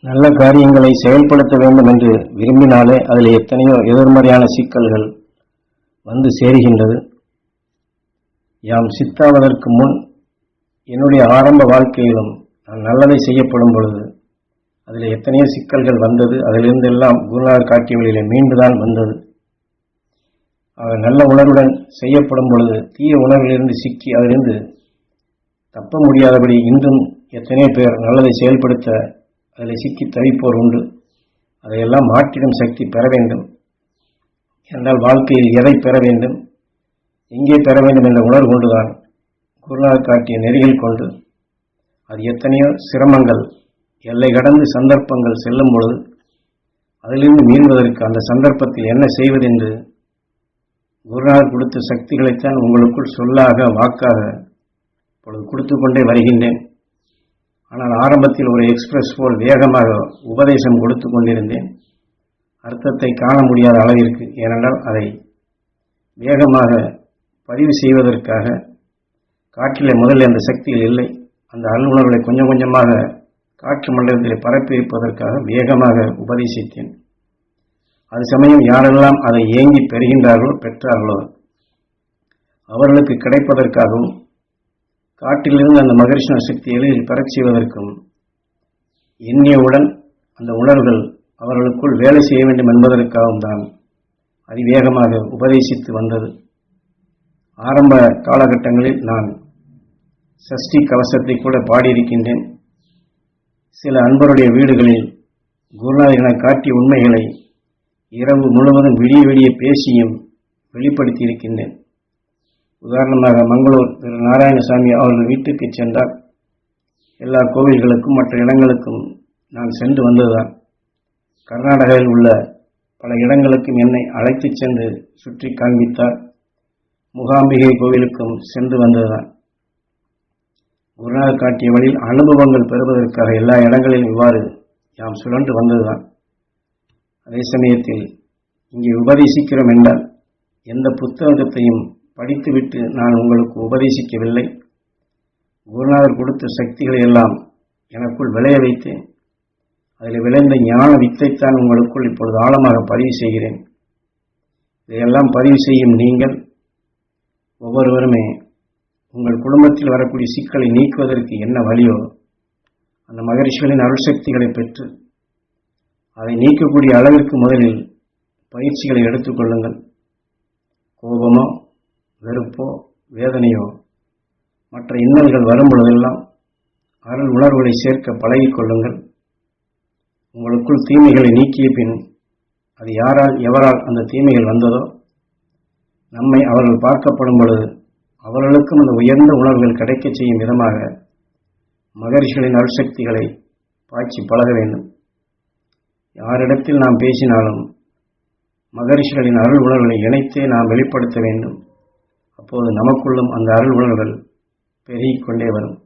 நல்ல காரியங்களை செயல்படுத்த வேண்டும் என்று விரும்பினாலே அதில் எத்தனையோ எதிர்மறையான சிக்கல்கள் வந்து சேருகின்றது. யாம் சித்தாவதற்கு முன் என்னுடைய ஆரம்ப வாழ்க்கையிலும் நான் நல்லதை செய்யப்படும் பொழுது அதில் எத்தனையோ சிக்கல்கள் வந்தது. அதிலிருந்தெல்லாம் குருநாதர் காட்டிய வழியிலே மீண்டுதான் வந்தது. நல்ல உணர்வுடன் செய்யப்படும் பொழுது தீய உணர்விலிருந்து சிக்கி அதிலிருந்து தப்ப முடியாதபடி இன்றும் எத்தனையோ பேர் நல்லதை செயல்படுத்த அதில் சிக்கி தவிப்போர் உண்டு. அதையெல்லாம் மாற்றிடும் சக்தி பெற வேண்டும் என்றால் வாழ்க்கையில் எதை பெற வேண்டும், எங்கே பெற வேண்டும் என்ற உணர்வு கொண்டுதான் குருநாதர் காட்டிய நெறிகள் கொண்டு அது எத்தனையோ சிரமங்கள் எல்லை கடந்து சந்தர்ப்பங்கள் செல்லும் பொழுது அதிலிருந்து மீள்வதற்கு அந்த சந்தர்ப்பத்தில் என்ன செய்வது என்று குருநாதர் கொடுத்த சக்திகளைத்தான் உங்களுக்குள் சொல்லாக வாக்காக இப்பொழுது கொடுத்து கொண்டே வருகின்றேன். ஆனால் ஆரம்பத்தில் ஒரு எக்ஸ்பிரஸ் போல் வேகமாக உபதேசம் கொடுத்து கொண்டிருந்தேன். அர்த்தத்தை காண முடியாத அளவிற்கு, ஏனென்றால் அதை வேகமாக பதிவு செய்வதற்காக காற்றிலே முதலில் அந்த சக்தியில் இல்லை. அந்த அருளுணர்வுகளை கொஞ்சம் கொஞ்சமாக காற்று மண்டலத்தில் பரப்பியிருப்பதற்காக வேகமாக உபதேசித்தேன். அது சமயம் யாரெல்லாம் அதை ஏங்கி பெறுகின்றார்களோ பெற்றார்களோ அவர்களுக்கு கிடைப்பதற்காகவும் காற்றிலிருந்து அந்த மகரிஷ்ண சக்தி எளிதில் பெறச் செய்வதற்கும் எண்ணியவுடன் அந்த உணர்வுகள் அவர்களுக்குள் வேலை செய்ய வேண்டும் என்பதற்காகவும் தான் அதிவேகமாக உபதேசித்து வந்தது. ஆரம்ப காலகட்டங்களில் நான் சஷ்டி கவசத்தை கூட பாடியிருக்கின்றேன். சில அன்பருடைய வீடுகளில் குருநாதர் என காட்டிய உண்மைகளை இரவு முழுவதும் விடிய விடிய பேசியும் வெளிப்படுத்தி இருக்கின்றேன். உதாரணமாக மங்களூர் திரு நாராயணசாமி அவர்கள் வீட்டுக்கு சென்றால் எல்லா கோவில்களுக்கும் மற்ற இடங்களுக்கும் நான் சென்று வந்ததுதான். கர்நாடகாவில் உள்ள பல இடங்களுக்கும் என்னை அழைத்து சென்று சுற்றி காண்பித்தார். முகாம்பிகை கோவிலுக்கும் சென்று வந்ததுதான். குருநாதர் காட்டிய வழியில் அனுபவங்கள் பெறுவதற்காக எல்லா இடங்களிலும் இவ்வாறு யாம் சுழன்று வந்ததுதான். அதே சமயத்தில் இங்கே உபதேசிக்கிறோம் என்றால் எந்த புத்தகத்தையும் படித்துவிட்டு நான் உங்களுக்கு உபதேசிக்கவில்லை. குருநாதர் கொடுத்த சக்திகளை எல்லாம் எனக்குள் விளைய வைத்தேன். அதில் விளைந்த ஞான வித்தைத்தான் உங்களுக்குள் இப்பொழுது ஆழமாக பதிவு செய்கிறேன். இதையெல்லாம் பதிவு செய்யும் நீங்கள் ஒவ்வொருவருமே உங்கள் குடும்பத்தில் வரக்கூடிய சிக்கலை நீக்குவதற்கு என்ன வழியோ அந்த மகரிஷிகளின் அருள் சக்திகளை பெற்று அதை நீக்கக்கூடிய அளவிற்கு முதலில் பயிற்சிகளை எடுத்துக்கொள்ளுங்கள். கோபமோ வெறுப்போ வேதனையோ மற்ற இன்னல்கள் வரும் பொழுதெல்லாம் அருள் உணர்வுகளை சேர்க்க பழகிக்கொள்ளுங்கள். உங்களுக்குள் தீமைகளை நீக்கிய பின் அது யாரால் எவரால் அந்த தீமைகள் வந்ததோ நம்மை அவர்கள் பார்க்கப்படும் பொழுது அவர்களுக்கும் அந்த உயர்ந்த உணர்வுகள் கிடைக்கச் செய்யும் விதமாக மகரிஷிகளின் அருள் சக்திகளை பாய்ச்சி பழக வேண்டும். யாரிடத்தில் நாம் பேசினாலும் மகரிஷிகளின் அருள் உணர்வுகளை இணைத்தே நாம் வெளிப்படுத்த வேண்டும். அப்போது நமக்குள்ளும் அந்த அருள் உணர்வுகள் பெருகிக் கொண்டே வரும்.